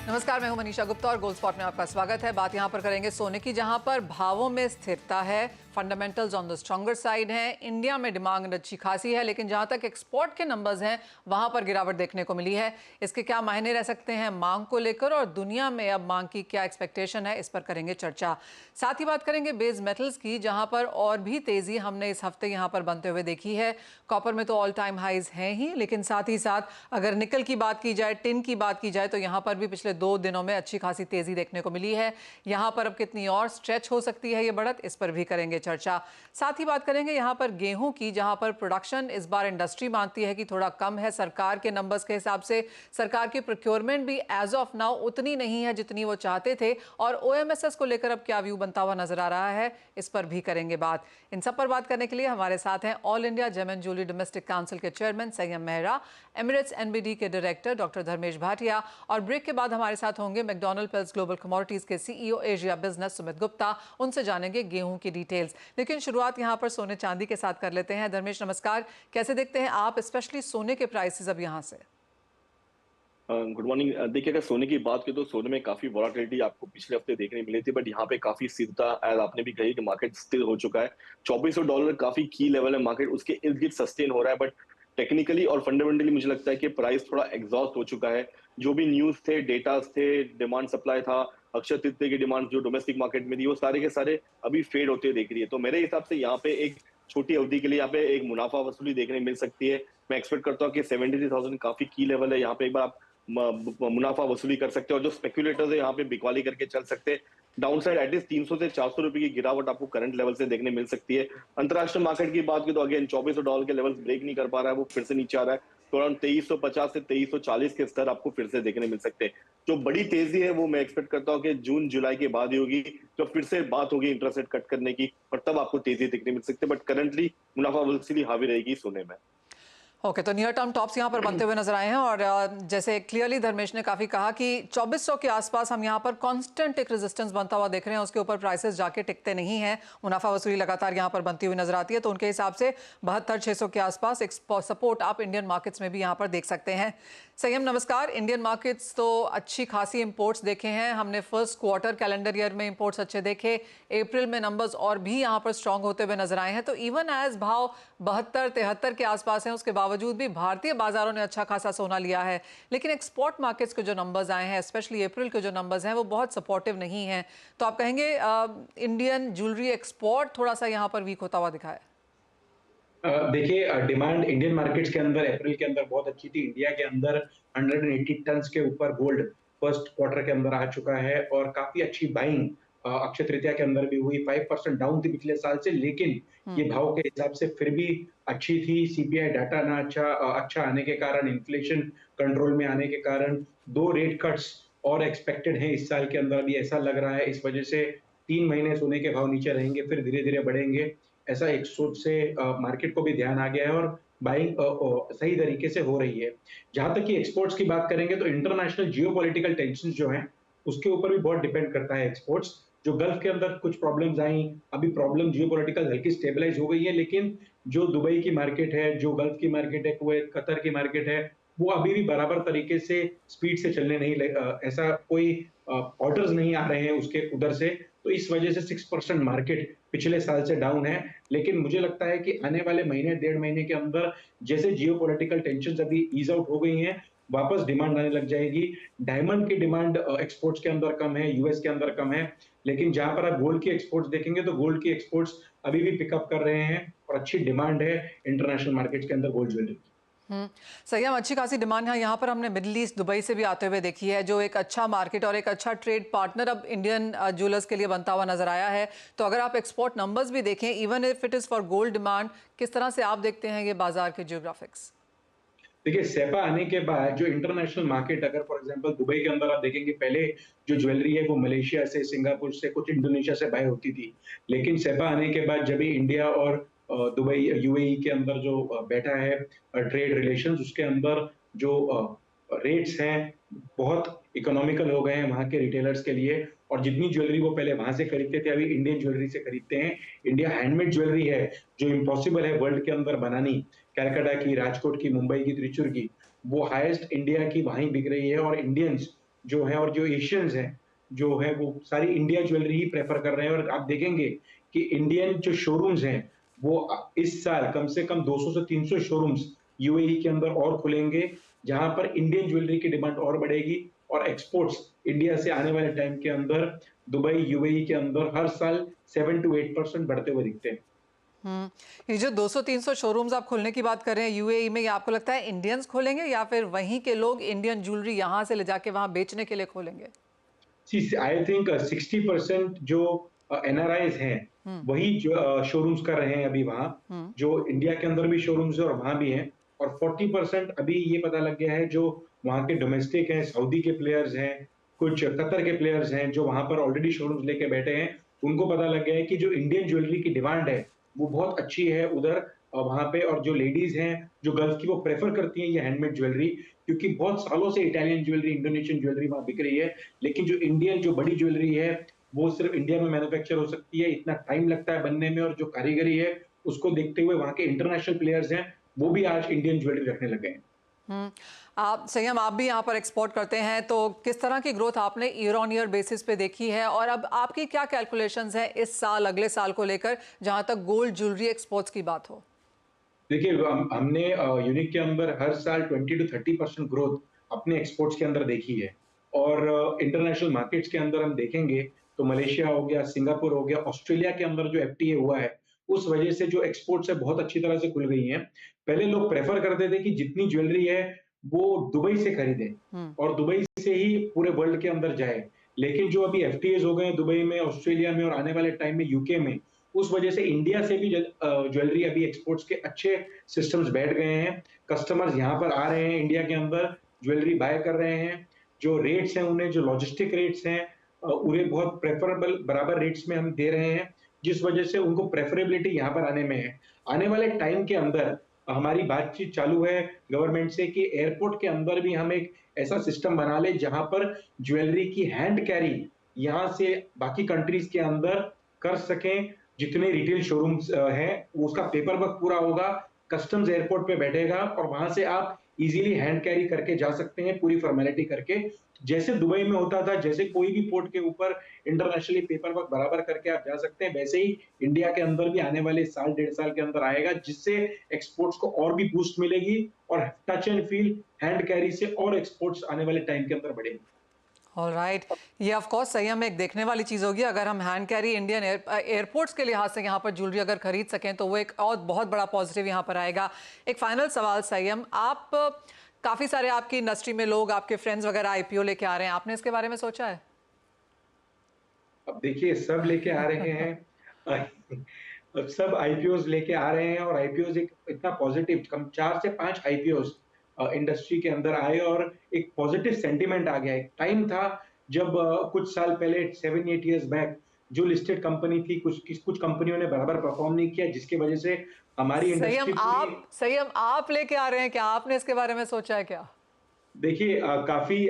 नमस्कार, मैं हूं मनीषा गुप्ता और गोल्ड स्पॉट में आपका स्वागत है। बात यहां पर करेंगे सोने की, जहां पर भावों में स्थिरता है, fundamentals on the stronger side हैं। इंडिया में डिमांड अच्छी खासी है, लेकिन जहां तक एक्सपोर्ट के नंबर्स हैं वहां पर गिरावट देखने को मिली है। इसके क्या मायने रह सकते हैं मांग को लेकर, और दुनिया में अब मांग की क्या एक्सपेक्टेशन है, इस पर करेंगे चर्चा। साथ ही बात करेंगे बेस मेटल्स की, जहां पर और भी तेजी हमने इस हफ्ते यहां पर बनते हुए देखी है। कॉपर में तो ऑल टाइम हाइज हैं ही, लेकिन साथ ही साथ अगर निकल की बात की जाए, टिन की बात की जाए, तो यहां पर भी पिछले 2 दिनों में अच्छी खासी तेजी देखने को मिली है। यहां पर अब कितनी और स्ट्रेच हो सकती है ये बढ़त, इस पर भी करेंगे चर्चा। साथ ही बात करेंगे यहां पर गेहूं की, जहां पर प्रोडक्शन इस बार इंडस्ट्री मानती है कि थोड़ा कम है सरकार के नंबर्स के हिसाब से। सरकार की प्रोक्योरमेंट भी एज ऑफ नाउ उतनी नहीं है जितनी वो चाहते थे, और ओएमएसएस को लेकर अब क्या व्यू बनता हुआ नजर आ रहा है, इस पर भी करेंगे बात। इन सब पर बात करने के लिए हमारे साथ हैं All India Gem and Jewellery Domestic Council के chairman Sanyam Mehra, Emirates NBD के डायरेक्टर डॉक्टर धर्मेश भाटिया, और ब्रेक के बाद हमारे साथ होंगे मैकडॉनल्ड पेल्स ग्लोबल कमोडिटीज के CEO Asia business Sumit Gupta. उनसे जानेंगे गेहूं की डिटेल्स। लेकिन शुरुआत यहां पर सोने चांदी के साथ कर लेते हैं। धर्मेश नमस्कार, कैसे देखते हैं आप स्पेशली सोने के प्राइसेस अब यहां से? Good morning. देखिए, अगर सोने की बात करें तो सोने में काफी वॉलेटिलिटी आपको पिछले हफ्ते देखने मिली थी, बट यहाँ पे काफी स्थिरता, एज आपने भी कही कि मार्केट स्थिर हो चुका है। $2400 काफी की लेवल है, मार्केट उसके इर्द गिर्द सस्टेन हो रहा है। बट टेक्निकली और फंडामेंटली मुझे लगता है कि प्राइस थोड़ा एग्जॉस्ट हो चुका है। जो भी न्यूज थे, डेटा थे, डिमांड सप्लाई था, अक्षय तृतीया की डिमांड जो डोमेस्टिक मार्केट में थी, वो सारे के सारे अभी फेड होते देख रही है। तो मेरे हिसाब से यहाँ पे एक छोटी अवधि के लिए यहाँ पे एक मुनाफा वसूली देखने मिल सकती है। मैं एक्सपेक्ट करता हूँ कि 73,000 काफी की लेवल है, यहाँ पे एक बार आप मुनाफा वसूली कर सकते हैं, और जो स्पेक्युलेटर्स है यहाँ पे बिकवाली करके चल सकते हैं। डाउन साइड एटलीस्ट 300 से 400 रुपए की गिरावट आपको करंट लेवल से देखने मिल सकती है। अंतरराष्ट्रीय मार्केट की बात की तो अगेन $2400 के लेवल्स ब्रेक नहीं कर पा रहा है, वो फिर से नीचे आ रहा है। तो अराउंड 2350 से 2340 के स्तर आपको फिर से देखने मिल सकते हैं। जो बड़ी तेजी है वो मैं एक्सपेक्ट करता हूँ कि जून जुलाई के बाद ही होगी, जब फिर से बात होगी इंटरेस्ट रेट कट करने की, और तब आपको तेजी देखने मिल सकती है। बट करंटली मुनाफा वसूली हावी रहेगी सोने में। ओके, तो नियर टर्म टॉप्स यहाँ पर बनते हुए नजर आए हैं, और जैसे क्लियरली धर्मेश ने काफी कहा कि 2400 के आसपास हम यहाँ पर कांस्टेंट एक रेजिस्टेंस बनता हुआ देख रहे हैं। उसके ऊपर प्राइसेस जाके टिकते नहीं हैं, मुनाफा वसूली लगातार यहाँ पर बनती हुई नजर आती है। तो उनके हिसाब से 72,600 के आसपास एक सपोर्ट आप इंडियन मार्केट्स में भी यहाँ पर देख सकते हैं। संयम नमस्कार। इंडियन मार्केट्स तो अच्छी खासी इंपोर्ट्स देखे हैं हमने, फर्स्ट क्वार्टर कैलेंडर ईयर में इंपोर्ट्स अच्छे देखे, अप्रैल में नंबर्स और भी यहाँ पर स्ट्रांग होते हुए नजर आए हैं। तो इवन एज भाव 72-73 के आसपास हैं, उसके बावजूद भी भारतीय बाजारों ने अच्छा खासा सोना लिया है। लेकिन एक्सपोर्ट मार्केट्स के जो नंबर्स आए हैं, स्पेशली अप्रैल के जो नंबर्स हैं, वो बहुत सपोर्टिव नहीं हैं। तो आप कहेंगे इंडियन ज्वेलरी एक्सपोर्ट थोड़ा सा यहाँ पर वीक होता हुआ दिखा है? देखिए, डिमांड इंडियन मार्केट्स के अंदर अप्रैल के अंदर बहुत अच्छी थी। इंडिया के अंदर 180 टन के ऊपर गोल्ड फर्स्ट क्वार्टर के अंदर आ चुका है, और काफी अच्छी बाइंग अक्षय तृतीया के अंदर भी हुई। 5% डाउन थी पिछले साल से, लेकिन ये भाव के हिसाब से फिर भी अच्छी थी। सीपीआई डाटा ना अच्छा आने के कारण, इन्फ्लेशन कंट्रोल में आने के कारण 2 रेट कट्स और एक्सपेक्टेड है इस साल के अंदर, भी ऐसा लग रहा है। इस वजह से 3 महीने सोने के भाव नीचे रहेंगे, फिर धीरे धीरे बढ़ेंगे, ऐसा एक सोच से मार्केट को भी ध्यान आ गया है, और बाइंग सही तरीके से हो रही है। जहां तक कि एक्सपोर्ट्स की बात करेंगे तो इंटरनेशनल जियोपॉलिटिकल टेंशन जो हैं, उसके ऊपर भी बहुत डिपेंड करता है एक्सपोर्ट्स। जो गल्फ के अंदर कुछ प्रॉब्लम्स आई, अभी प्रॉब्लम जियोपॉलिटिकल हल्की स्टेबलाइज हो गई है, लेकिन जो दुबई की मार्केट है, जो गल्फ की मार्केट है, कुवैत कतर की मार्केट है, वो अभी भी बराबर तरीके से स्पीड से चलने नहीं ऐसा कोई ऑर्डर्स नहीं आ रहे हैं उसके उधर से। तो इस वजह से 6% मार्केट पिछले साल से डाउन है। लेकिन मुझे लगता है कि आने वाले महीने, 1.5 महीने के अंदर जैसे जियोपॉलिटिकल टेंशंस अभी ईज आउट हो गई हैं, वापस डिमांड आने लग जाएगी। डायमंड की डिमांड एक्सपोर्ट्स के अंदर कम है, यूएस के अंदर कम है, लेकिन जहां पर आप गोल्ड की एक्सपोर्ट्स देखेंगे तो गोल्ड की एक्सपोर्ट्स अभी भी पिकअप कर रहे हैं, और अच्छी डिमांड है इंटरनेशनल मार्केट्स के अंदर गोल्ड ज्वेलरी की। सही है, अच्छी खासी डिमांड है। यहाँ पर हमने मिडिल ईस्ट दुबई से भी आते हुए देखी है, जो एक अच्छा मार्केट और एक अच्छा ट्रेड पार्टनर अब इंडियन ज्वेलर्स के लिए बनता हुआ नजर आया है। तो अगर आप एक्सपोर्ट नंबर्स भी देखें, even if it is for gold demand, किस तरह से आप देखते हैं ये बाजार के जियोग्राफिक्स? देखिए, सेपा आने के बाद जो इंटरनेशनल मार्केट, अगर फॉर एग्जांपल दुबई के अंदर आप देखेंगे, पहले जो ज्वेलरी है वो मलेशिया से, सिंगापुर से, कुछ इंडोनेशिया से बाय होती थी। लेकिन सेपा आने के बाद जब भी इंडिया और दुबई, यूएई के अंदर जो बैठा है ट्रेड रिलेशंस, उसके अंदर जो रेट्स हैं बहुत इकोनॉमिकल हो गए हैं वहाँ के रिटेलर्स के लिए, और जितनी ज्वेलरी वो पहले वहां से खरीदते थे, अभी इंडियन ज्वेलरी से खरीदते हैं। इंडिया हैंडमेड ज्वेलरी है जो इम्पॉसिबल है वर्ल्ड के अंदर बनानी, कैलकाटा की, राजकोट की, मुंबई की, त्रिचुर की, वो हाईएस्ट इंडिया की वहीं बिक रही है। और इंडियंस जो है और जो एशियंस हैं जो है वो सारी इंडिया ज्वेलरी ही प्रेफर कर रहे हैं। और आप देखेंगे कि इंडियन जो शोरूम्स हैं वो इस साल कम से कम 200 से 300 शोरूम्स यूएई के अंदर और खुलेंगे, जहां पर इंडियन ज्वेलरी की डिमांड और बढ़ेगी और एक्सपोर्ट्स इंडिया से आने वाले टाइम के अंदर दुबई यूएई के अंदर हर साल 7 to 8% बढ़ते हुए दिखते हैं। ये जो 200-300 शोरूम्स आप खोलने की बात कर रहे हैं यूएई में, ये आपको लगता है इंडियंस खोलेंगे या फिर वहीं के लोग इंडियन ज्वेलरी यहाँ से ले जाके वहां बेचने के लिए खोलेंगे? आई थिंक 60% जो एनआरआईज हैं वही जो शोरूम्स कर रहे हैं अभी वहां, जो इंडिया के अंदर भी शोरूम्स है और वहां भी हैं। और 40% अभी ये पता लग गया है जो वहां के डोमेस्टिक हैं, सऊदी के प्लेयर्स हैं, कुछ कतर के प्लेयर्स हैं जो वहां पर ऑलरेडी शोरूम्स लेके बैठे हैं, उनको पता लग गया है कि जो इंडियन ज्वेलरी की डिमांड है वो बहुत अच्छी है उधर वहां पे। और जो लेडीज हैं जो गर्ल्स की वो प्रेफर करती हैं ये हैंडमेड ज्वेलरी, क्योंकि बहुत सालों से इटालियन ज्वेलरी, इंडोनेशियन ज्वेलरी वहां बिक रही है, लेकिन जो इंडियन जो बड़ी ज्वेलरी है वो सिर्फ इंडिया में मैन्युफैक्चर हो सकती है, इतना टाइम लगता है बनने में, और जो कारीगरी है उसको देखते हुए वहां के इंटरनेशनल प्लेयर्स हैं वो भी आज इंडियन ज्वेलरी रखने लगे हैं। आप संयम, आप भी यहाँ पर एक्सपोर्ट करते हैं, तो किस तरह की ग्रोथ आपने ईयर ऑन ईयर बेसिस पे देखी है और अब आपकी क्या कैलकुलेशंस हैं इस साल, अगले साल को लेकर, जहां तक गोल्ड ज्वेलरी एक्सपोर्ट्स की बात हो? देखिए हमने यूनिक के अंदर हर साल 20 to 30% ग्रोथ अपने एक्सपोर्ट्स के अंदर देखी है। और इंटरनेशनल मार्केट्स के अंदर हम देखेंगे तो मलेशिया हो गया, सिंगापुर हो गया, ऑस्ट्रेलिया के अंदर जो एफटीए हुआ है उस वजह से जो एक्सपोर्ट्स है बहुत अच्छी तरह से खुल गई हैं। पहले लोग प्रेफर करते थे कि जितनी ज्वेलरी है वो दुबई से खरीदें और दुबई से ही पूरे वर्ल्ड के अंदर जाए, लेकिन जो अभी एफटीएज हो गए दुबई में, ऑस्ट्रेलिया में और आने वाले टाइम में यूके में, उस वजह से इंडिया से भी ज्वेलरी अभी एक्सपोर्ट्स के अच्छे सिस्टम्स बैठ गए हैं। कस्टमर्स यहाँ पर आ रहे हैं, इंडिया के अंदर ज्वेलरी बाय कर रहे हैं। जो रेट्स हैं उन्हें, जो लॉजिस्टिक रेट्स हैं उन्हें बहुत प्रेफरेबल बराबर रेट्स में हम दे रहे हैं, जिस वजह से उनको प्रेफरेबिलिटी यहाँ पर आने में है। आने वाले टाइम के अंदर हमारी बातचीत चालू है गवर्नमेंट से कि एयरपोर्ट के अंदर भी हम एक ऐसा सिस्टम बना ले जहां पर ज्वेलरी की हैंड कैरी यहाँ से बाकी कंट्रीज के अंदर कर सकें। जितने रिटेल शोरूम्स हैं उसका पेपर वर्क पूरा होगा, कस्टम्स एयरपोर्ट पे बैठेगा और वहां से आप इजीली हैंड कैरी करके जा सकते हैं पूरी फॉर्मेलिटी करके, जैसे दुबई में होता था, जैसे कोई भी पोर्ट के ऊपर इंटरनेशनली पेपर वर्क बराबर करके आप जा सकते हैं, वैसे ही इंडिया के अंदर भी आने वाले साल 1.5 साल के अंदर आएगा, जिससे एक्सपोर्ट्स को और भी बूस्ट मिलेगी और touch and feel hand carry से और एक्सपोर्ट्स आने वाले टाइम के अंदर बढ़ेगी। ऑलराइट, ये ऑफ कोर्स संयम एक देखने वाली चीज़ होगी। अगर हम हैंड कैरी इंडियन एयरपोर्ट्स के लिहाज से यहाँ पर ज्वेलरी अगर खरीद सकें तो वो एक और बहुत बड़ा पॉजिटिव यहाँ पर आएगा। एक फाइनल सवाल संयम, आप काफ़ी सारे आपकी इंडस्ट्री में लोग, आपके फ्रेंड्स वगैरह आईपीओ लेके आ रहे हैं, आपने इसके बारे में सोचा है? अब देखिए सब लेके आ रहे हैं अब सब आईपीओज लेके आ रहे हैं और आईपीओज एक इतना पॉजिटिव, कम 4 से 5 आईपीओज इंडस्ट्री के अंदर आए और एक पॉजिटिव सेंटीमेंट आ गया। एक टाइम था जब कुछ साल पहले 7-8 इयर्स बैक जो लिस्टेड कंपनी थी, कुछ कंपनियों ने बराबर परफॉर्म नहीं किया, जिसकी वजह से हमारी इंडस्ट्री संयम आप लेके आ रहे हैं क्या? आपने इसके बारे में सोचा है क्या? देखिए काफी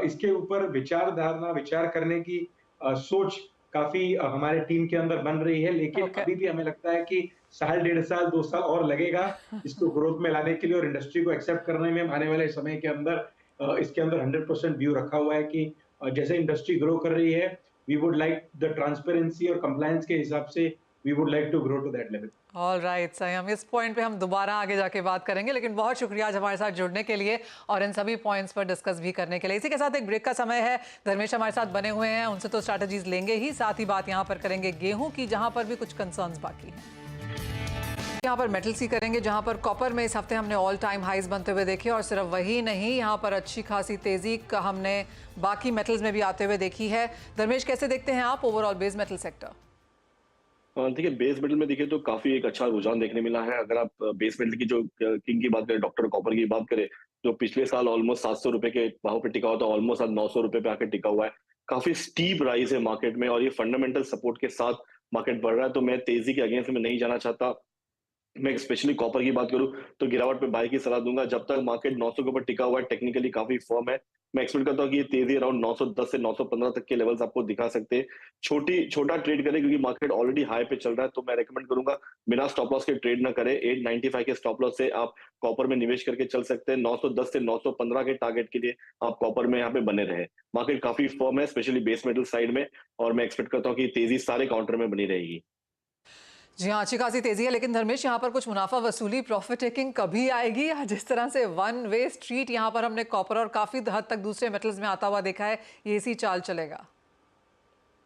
इसके ऊपर विचार करने की सोच काफी हमारे टीम के अंदर बन रही है, लेकिन अभी भी हमें लगता है कि साल 1.5 साल 2 साल और लगेगा इसको ग्रोथ में लाने के लिए और इंडस्ट्री को एक्सेप्ट करने में। आने वाले समय के अंदर इसके अंदर 100% व्यू रखा हुआ है कि जैसे इंडस्ट्री ग्रो कर रही है, we would like the transparency और कंप्लायंस के हिसाब से we would like to grow to that level. Alright Sanyam, इस पॉइंट पे हम दोबारा आगे जाके बात करेंगे, लेकिन बहुत शुक्रिया आज हमारे साथ जुड़ने के लिए और इन सभी पॉइंट्स पर डिस्कस भी करने के लिए। इसी के साथ एक ब्रेक का समय है। धर्मेश हमारे साथ बने हुए हैं, उनसे तो स्ट्रैटेजीज लेंगे ही, साथ ही बात यहाँ पर करेंगे गेहूं की, जहां पर भी कुछ कंसर्न्स बाकी हैं। यहाँ पर मेटल्स की करेंगे, जहां पर कॉपर में इस हफ्ते हमने ऑल टाइम हाइज बनते हुए देखे और सिर्फ वही नहीं, यहाँ पर अच्छी खासी तेजी का हमने बाकी मेटल्स में भी आते हुए देखी है। धर्मेश, कैसे देखते हैं आप ओवरऑल बेस मेटल सेक्टर? देखिए बेस मेटल में देखिए तो काफी एक अच्छा रुझान देखने मिला है। अगर आप बेस मेटल की जो किंग की बात करें, डॉक्टर कॉपर की बात करें, जो पिछले साल ऑलमोस्ट 700 रुपए के भाव पे टिका हुआ था, ऑलमोस्ट आज 900 रुपए पे आकर टिका हुआ है। काफी स्टीप राइज है मार्केट में और ये फंडामेंटल सपोर्ट के साथ मार्केट बढ़ रहा है, तो मैं तेजी के अगेंस्ट में नहीं जाना चाहता। मैं स्पेशली कॉपर की बात करूं तो गिरावट पे बाय की सलाह दूंगा। जब तक मार्केट 900 के ऊपर टिका हुआ है, टेक्निकली काफी फर्म है, मैं एक्सपेक्ट करता हूं कि ये तेजी अराउंड 910 से 915 तक के लेवल्स आपको दिखा सकते हैं। छोटा ट्रेड करें क्योंकि मार्केट ऑलरेडी हाई पे चल रहा है, तो मैं रेकमेंड करूंगा बिना स्टॉप लॉस के ट्रेड ना करें। 895 के स्टॉप लॉस से आप कॉपर में निवेश करके चल सकते हैं। 910 से 915 के टारगेट के लिए आप कॉपर में यहाँ पे बने रहे। मार्केट काफी फर्म है, स्पेशली बेस मेटल साइड में, और मैं एक्सपेक्ट करता हूँ कि तेजी सारे काउंटर में बनी रहेगी। जी हाँ, अच्छी खासी तेजी है, लेकिन धर्मेश यहाँ पर कुछ मुनाफा वसूली, प्रॉफिट टेकिंग कभी आएगी? या जिस तरह से वन वे स्ट्रीट यहाँ पर हमने कॉपर और काफी हद तक दूसरे मेटल्स में आता हुआ देखा है, ये इसी चाल चलेगा?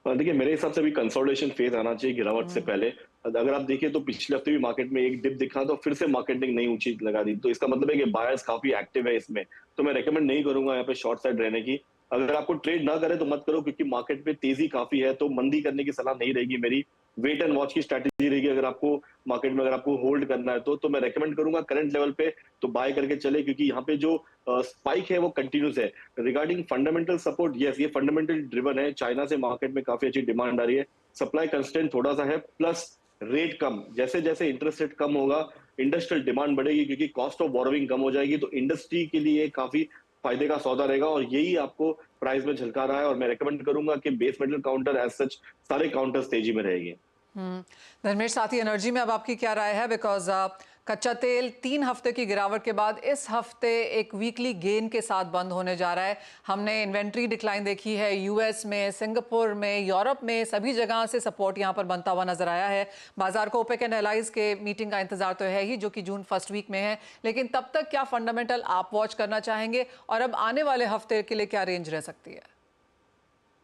देखिए मेरे हिसाब से अभी कंसोलिडेशन फेज आना चाहिए गिरावट से पहले। अगर आप देखिए तो पिछले हफ्ते भी मार्केट में एक डिप दिखा, तो फिर से मार्केट ने एक नई ऊंची लगा दी, तो इसका मतलब है कि बायर्स काफी एक्टिव है इसमें। तो मैं रेकमेंड नहीं करूंगा यहाँ पे शॉर्ट साइड रहने की। अगर आपको ट्रेड ना करे तो मत करो, क्योंकि मार्केट में तेजी काफी है, तो मंदी करने की सलाह नहीं रहेगी मेरी। वेट एंड वॉच की स्ट्रैटेजी रहेगी। अगर आपको मार्केट में अगर आपको होल्ड करना है तो मैं रेकमेंड करूंगा करंट लेवल पे तो बाय करके चले, क्योंकि यहाँ पे जो स्पाइक है वो कंटिन्यूस है। रिगार्डिंग फंडामेंटल सपोर्ट, यस ये फंडामेंटल ड्रिवन है। चाइना से मार्केट में काफी अच्छी डिमांड आ रही है, सप्लाई कंस्ट्रेंट थोड़ा सा है, प्लस रेट कम। जैसे जैसे इंटरेस्ट रेट कम होगा, इंडस्ट्रियल डिमांड बढ़ेगी, क्योंकि कॉस्ट ऑफ बोरोविंग कम हो जाएगी, तो इंडस्ट्री के लिए काफी फायदे का सौदा रहेगा, और यही आपको प्राइस में झलका रहा है। और मैं रेकमेंड करूंगा कि base metal counter as such सारे काउंटर्स तेजी में रहेंगे। धर्मेश, साथ ही एनर्जी में अब आपकी क्या राय है? बिकॉज कच्चा तेल 3 हफ्ते की गिरावट के बाद इस हफ्ते एक वीकली गेन के साथ बंद होने जा रहा है। हमने इन्वेंट्री डिक्लाइन देखी है यूएस में, सिंगापुर में, यूरोप में, सभी जगह से सपोर्ट यहाँ पर बनता हुआ नजर आया है। बाजार को ओपेक एंड एलाइज के मीटिंग का इंतजार तो है ही, जो कि जून फर्स्ट वीक में है, लेकिन तब तक क्या फंडामेंटल आप वॉच करना चाहेंगे और अब आने वाले हफ्ते के लिए क्या रेंज रह सकती है?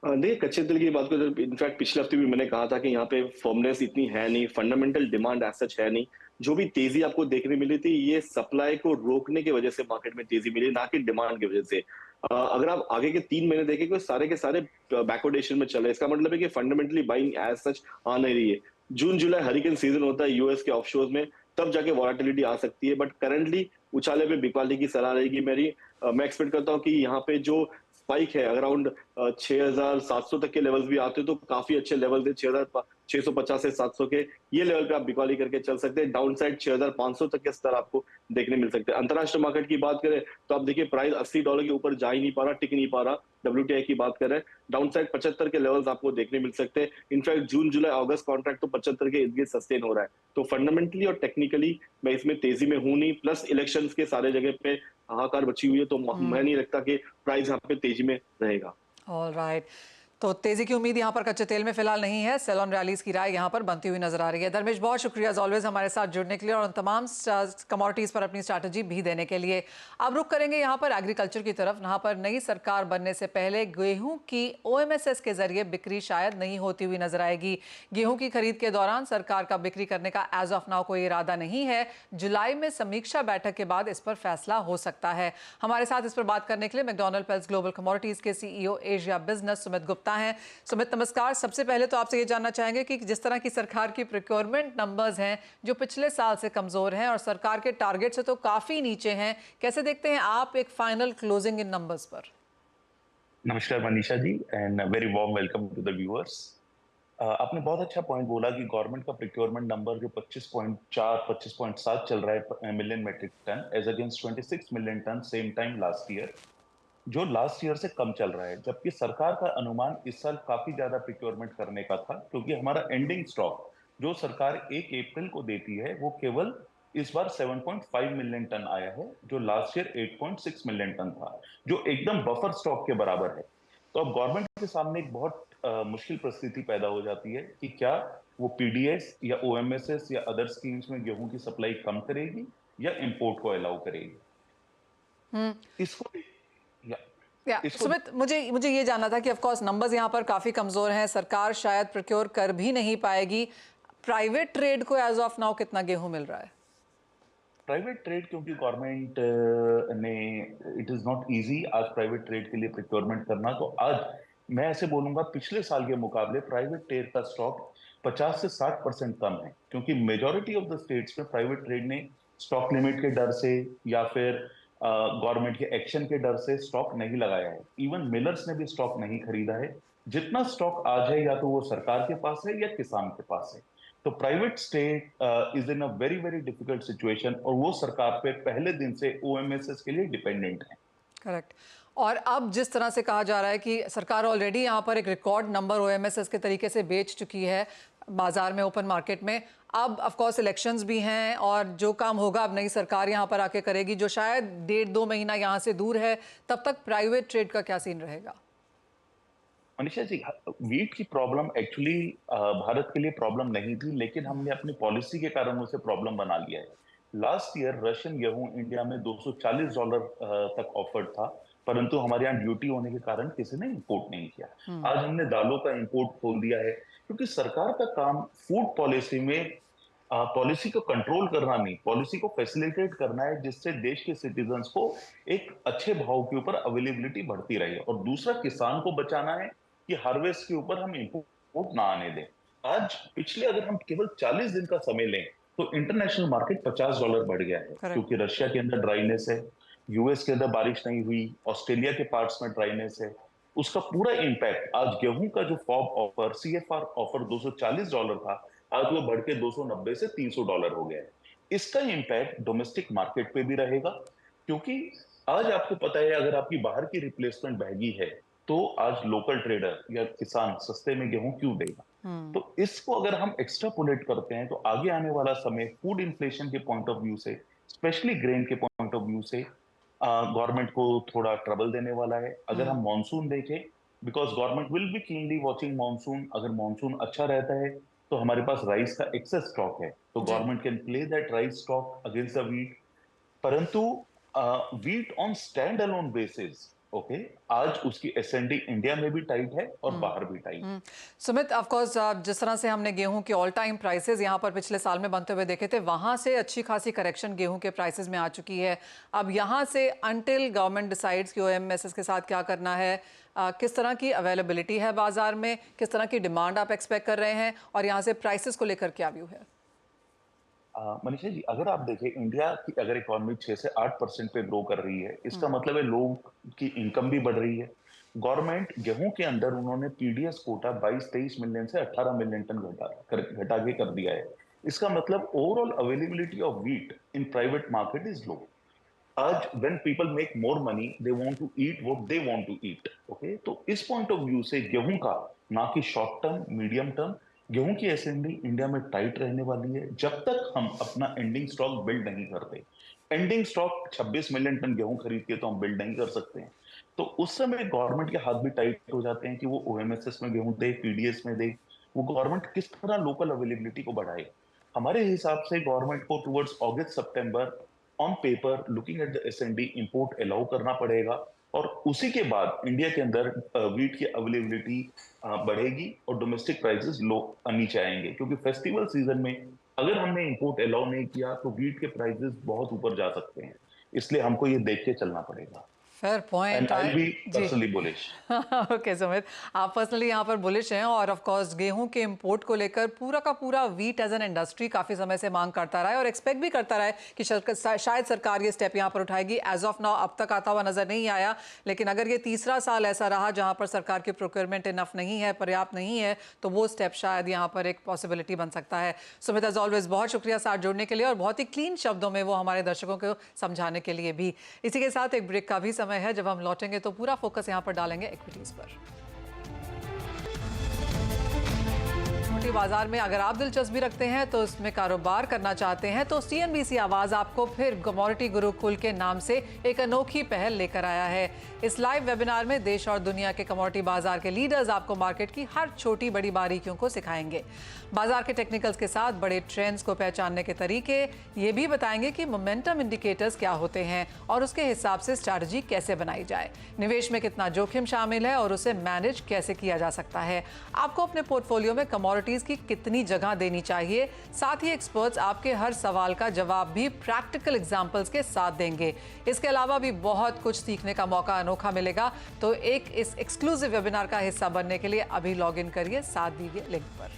देखिए कच्चे तेल की बात करें तो इनफैक्ट पिछले हफ्ते भी मैंने कहा था कि यहाँ पे फर्मनेस इतनी है नहीं, फंडामेंटल डिमांड एज सच है नहीं। जो भी तेजी आपको देखने मिली थी, ये सप्लाई को रोकने की वजह से मार्केट में तेजी मिली, ना कि डिमांड की वजह से। अगर आप आगे के 3 महीने देखें तो सारे के सारे बैकवर्डेशन में चल रहे हैं। इसका मतलब है कि फंडामेंटली बाइंग एज सच आ नहीं रही है। जून जुलाई हरिकेन सीजन होता है यूएस के ऑफशोर्स में, तब जाके वॉलेटिलिटी आ सकती है, बट करंटली उछाले पे बिकवाली की सलाह रहेगी मेरी। मैं एक्सपेक्ट करता हूँ कि यहाँ पे जो स्पाइक है अराउंड 6,700 तक के लेवल्स भी आते हैं, तो काफी अच्छे लेवल है। 6,650 से 700 के ये लेवल पे आप बिकवाली करके चल सकते हैं। डाउन साइड 6,500 तक के स्तर आपको देखने मिल सकते हैं। अंतरराष्ट्रीय मार्केट की बात करें तो आप देखिए प्राइस $80 के ऊपर जा ही नहीं पा रहा, टिक नहीं पा रहा। WTI की बात करें, डाउन साइड 75 के लेवल्स आपको देखने मिल सकते हैं। इनफैक्ट जून जुलाई अगस्त कॉन्ट्रैक्ट तो 75 के इर्द गिर्द सस्टेन हो रहा है। तो फंडामेंटली और टेक्निकली मैं इसमें तेजी में हूं नहीं, प्लस इलेक्शंस के सारे जगह पे हाहाकार बची हुई है, तो मैं नहीं लगता कि प्राइस यहाँ पे तेजी में रहेगा। ऑल राइट, तो तेजी की उम्मीद यहाँ पर कच्चे तेल में फिलहाल नहीं है। सेल ऑन रैलीज की राय यहाँ पर बनती हुई नजर आ रही है। धर्मेश, बहुत शुक्रिया ऑलवेज हमारे साथ जुड़ने के लिए और उन तमाम कमोडिटीज पर अपनी स्ट्रैटेजी भी देने के लिए। अब रुक करेंगे यहाँ पर एग्रीकल्चर की तरफ, जहाँ पर नई सरकार बनने से पहले गेहूं की OMSS के जरिए बिक्री शायद नहीं होती हुई नजर आएगी। गेहूं की खरीद के दौरान सरकार का बिक्री करने का एज ऑफ नाउ कोई इरादा नहीं है। जुलाई में समीक्षा बैठक के बाद इस पर फैसला हो सकता है। हमारे साथ इस पर बात करने के लिए मैकडॉनल्ड पेल्स ग्लोबल कमोडिटीज के CEO Asia business Sumit Gupta हैं। सुमित नमस्कार। सबसे पहले तो आपसे ये जानना चाहेंगे कि जिस तरह की सरकार की प्रोक्योरमेंट नंबर्स हैं जो पिछले साल से कमजोर हैं और सरकार के टारगेट से तो काफी नीचे हैं, कैसे देखते हैं आप एक फाइनल क्लोजिंग इन नंबर्स पर? नमस्कार Manisha ji and very warm welcome to the viewers. आपने बहुत अच्छा पॉइंट बोला कि गवर्नमेंट का प्रोक्योरमेंट नंबर जो 25.4 25.7 चल रहा है million metric ton as against 26 million ton same time last year, जो लास्ट ईयर से कम चल रहा है। जबकि सरकार का अनुमान इस साल काफी ज्यादा प्रोक्योरमेंट करने का था, क्योंकि हमारा एंडिंग स्टॉक जो सरकार 1 अप्रैल को देती है वो केवल इस बार 7.5 मिलियन टन आया है, जो लास्ट ईयर 8.6 मिलियन टन था, जो एकदम बफर स्टॉक के बराबर है। तो अब गवर्नमेंट के सामने एक बहुत मुश्किल परिस्थिति पैदा हो जाती है कि क्या वो PDS या OMSS या अदर स्कीम्स में गेहूं की सप्लाई कम करेगी या इंपोर्ट को अलाउ करेगी। इसको सुमित, मुझे ये जानना था कि ऑफ कोर्स नंबर्स यहाँ पर काफी कमजोर हैं, सरकार शायद प्रोक्योर कर भी नहीं पाएगी। प्राइवेट ट्रेड को एज ऑफ नाउ कितना गेहूं मिल रहा है? प्राइवेट ट्रेड, क्योंकि गवर्नमेंट ने इट इज नॉट इजी आज प्राइवेट ट्रेड के लिए प्रोक्योरमेंट करना, तो आज मैं ऐसे बोलूंगा पिछले साल के मुकाबले प्राइवेट ट्रेड का स्टॉक 50 से 60% कम है, क्योंकि मेजॉरिटी ऑफ द स्टेट्स में प्राइवेट ट्रेड ने स्टॉक लिमिट के डर से या फिर गवर्नमेंट के एक्शन के डर से स्टॉक नहीं लगाया है। इवन मिलर्स ने भी स्टॉक नहीं खरीदा है। जितना स्टॉक आज है या तो वो सरकार के पास है या किसान के पास है। तो private state is in a very very difficult situation, और वो सरकार पे पहले दिन से ओएमएसएस के लिए डिपेंडेंट है। करेक्ट। और अब जिस तरह से कहा जा रहा है कि सरकार ऑलरेडी यहाँ पर एक रिकॉर्ड नंबर ओएमएसएस के तरीके से बेच चुकी है बाजार में, ओपन मार्केट में। अब ऑफ कोर्स इलेक्शंस भी हैं और जो काम होगा अब नई सरकार यहाँ पर आके करेगी, जो शायद 1.5-2 महीना यहाँ से दूर है। तब तक प्राइवेट ट्रेड का क्या सीन रहेगा? मनीषा जी, वीट की प्रॉब्लम एक्चुअली भारत के लिए प्रॉब्लम नहीं थी, लेकिन हमने अपनी पॉलिसी के कारण उसे प्रॉब्लम बना लिया है। लास्ट ईयर रशियन गेहूं इंडिया में $240 तक ऑफर्ड था, परंतु हमारे यहाँ ड्यूटी होने के कारण किसी ने इंपोर्ट नहीं किया। आज हमने दालों का इंपोर्ट खोल दिया है, क्योंकि सरकार का काम फूड पॉलिसी में पॉलिसी को कंट्रोल करना नहीं, पॉलिसी को फैसिलिटेट करना है, जिससे देश के सिटीजन्स को एक अच्छे भाव के ऊपर अवेलेबिलिटी बढ़ती रहे, और दूसरा किसान को बचाना है कि हार्वेस्ट के ऊपर हम इंपोर्ट ना आने दें। आज पिछले अगर हम केवल 40 दिन का समय लें तो इंटरनेशनल मार्केट $50 बढ़ गया है, क्योंकि रशिया के अंदर ड्राइनेस है, यूएस के अंदर बारिश नहीं हुई, ऑस्ट्रेलिया के पार्ट्स में ड्राइनेस है। उसका पूरा इंपैक्ट आज गेहूं का जो फॉब ऑफर, सीएफआर ऑफर $240 था, आज वो बढ़ के $290 से $300 हो गया है। इसका इंपैक्ट डोमेस्टिक मार्केट पे भी रहेगा, क्योंकि आज आपको पता है अगर आपकी बाहर की रिप्लेसमेंट महंगी है तो आज लोकल ट्रेडर या किसान सस्ते में गेहूं क्यों देगा? तो इसको अगर हम एक्स्ट्रापोलेट करते हैं तो आगे आने वाला समय फूड इन्फ्लेशन के पॉइंट ऑफ व्यू से, स्पेशली ग्रेन के पॉइंट ऑफ व्यू से, गवर्नमेंट को थोड़ा ट्रबल देने वाला है। अगर हम मॉनसून देखें, because government will be keenly watching monsoon, अगर मॉनसून अच्छा रहता है तो हमारे पास राइस का एक्सेस स्टॉक है, तो government can play that rice stock against the wheat. परंतु wheat on stand alone basis, okay, आज उसकी एसएनडी इंडिया में भी टाइट है और बाहर भी टाइट। सुमित, ऑफ कोर्स जिस तरह से हमने गेहूं के ऑल टाइम प्राइसेस यहाँ पर पिछले साल में बनते हुए देखे थे, वहां से अच्छी खासी करेक्शन गेहूं के प्राइसेस में आ चुकी है। अब यहाँ से अंटिल गवर्नमेंट डिसाइड्स कि ओएमएसएस के साथ क्या करना है, किस तरह की अवेलेबिलिटी है बाजार में, किस तरह की डिमांड आप एक्सपेक्ट कर रहे हैं, और यहाँ से प्राइसेस को लेकर क्या व्यू है? मनीषा जी, अगर आप देखें इंडिया की अगर इकोनॉमी 6 से 8% पे ग्रो कर रही है, इसका मतलब है लोग की इनकम भी बढ़ रही है। गवर्नमेंट गेहूं के अंदर उन्होंने पीडीएस कोटा 22-23 मिलियन से 18 मिलियन टन घटा के कर दिया है। इसका मतलब overall availability of wheat in private market is low. आज when people make more money they want to eat what they want to eat, okay. तो इस पॉइंट ऑफ व्यू से गेहूं का, ना कि शॉर्ट टर्म मीडियम टर्म, गेहूं की एसएनडी इंडिया में टाइट रहने वाली है जब तक हम अपना एंडिंग स्टॉक बिल्ड नहीं करते। एंडिंग स्टॉक 26 मिलियन टन गेहूं खरीद के तो हम बिल्ड नहीं कर सकते हैं, तो उस समय गवर्नमेंट के हाथ भी टाइट हो जाते हैं कि वो ओएमएसएस में गेहूं दे, पीडीएस में दे। वो गवर्नमेंट किस तरह लोकल अवेलेबिलिटी को बढ़ाए? हमारे हिसाब से गवर्नमेंट को towards August September on paper looking at the S and D import allow करना पड़ेगा, और उसी के बाद इंडिया के अंदर व्हीट की अवेलेबिलिटी बढ़ेगी और डोमेस्टिक प्राइसेस लो नीचे आएंगे, क्योंकि फेस्टिवल सीजन में अगर हमने इंपोर्ट अलाउ नहीं किया तो व्हीट के प्राइसेस बहुत ऊपर जा सकते हैं। इसलिए हमको ये देख के चलना पड़ेगा। Fair point. ओके सुमित, आप पर्सनली यहाँ पर बुलिश हैं, और ऑफ कोर्स गेहूं के इंपोर्ट को लेकर पूरा का पूरा व्हीट एज एन इंडस्ट्री काफ़ी समय से मांग करता रहा है और एक्सपेक्ट भी करता रहा है कि शायद सरकार ये स्टेप यहाँ पर उठाएगी। एज ऑफ नाउ अब तक आता हुआ नजर नहीं आया, लेकिन अगर ये तीसरा साल ऐसा रहा जहाँ पर सरकार की प्रोक्योरमेंट इनफ नहीं है, पर्याप्त नहीं है, तो वो स्टेप शायद यहाँ पर एक पॉसिबिलिटी बन सकता है। सुमित, एज ऑलवेज बहुत शुक्रिया साथ जोड़ने के लिए, और बहुत ही क्लीन शब्दों में वो हमारे दर्शकों को समझाने के लिए भी। इसी के साथ एक ब्रेक का भी समय है, जब हम लौटेंगे तो पूरा फोकस यहां पर डालेंगे इक्विटीज पर। इक्विटी बाजार में अगर आप दिलचस्पी रखते हैं तो इसमें कारोबार करना चाहते हैं, तो सीएनबीसी आवाज आपको फिर कमोडिटी गुरुकुल के नाम से एक अनोखी पहल लेकर आया है। इस लाइव वेबिनार में देश और दुनिया के कमोडिटी बाजार के लीडर्स आपको मार्केट की हर छोटी बड़ी बारीकियों को सिखाएंगे। बाजार के टेक्निकल्स के साथ बड़े ट्रेंड्स को पहचानने के तरीके, ये भी बताएंगे कि मोमेंटम इंडिकेटर्स क्या होते हैं और उसके हिसाब से स्ट्रैटेजी कैसे बनाई जाए, निवेश में कितना जोखिम शामिल है और उसे मैनेज कैसे किया जा सकता है, आपको अपने पोर्टफोलियो में कमोडिटीज की कितनी जगह देनी चाहिए। साथ ही एक्सपर्ट्स आपके हर सवाल का जवाब भी प्रैक्टिकल एग्जांपल्स के साथ देंगे। इसके अलावा भी बहुत कुछ सीखने का मौका अनोखा मिलेगा। तो इस एक्सक्लूसिव वेबिनार का हिस्सा बनने के लिए अभी लॉग इन करिए साथ दिए लिंक पर।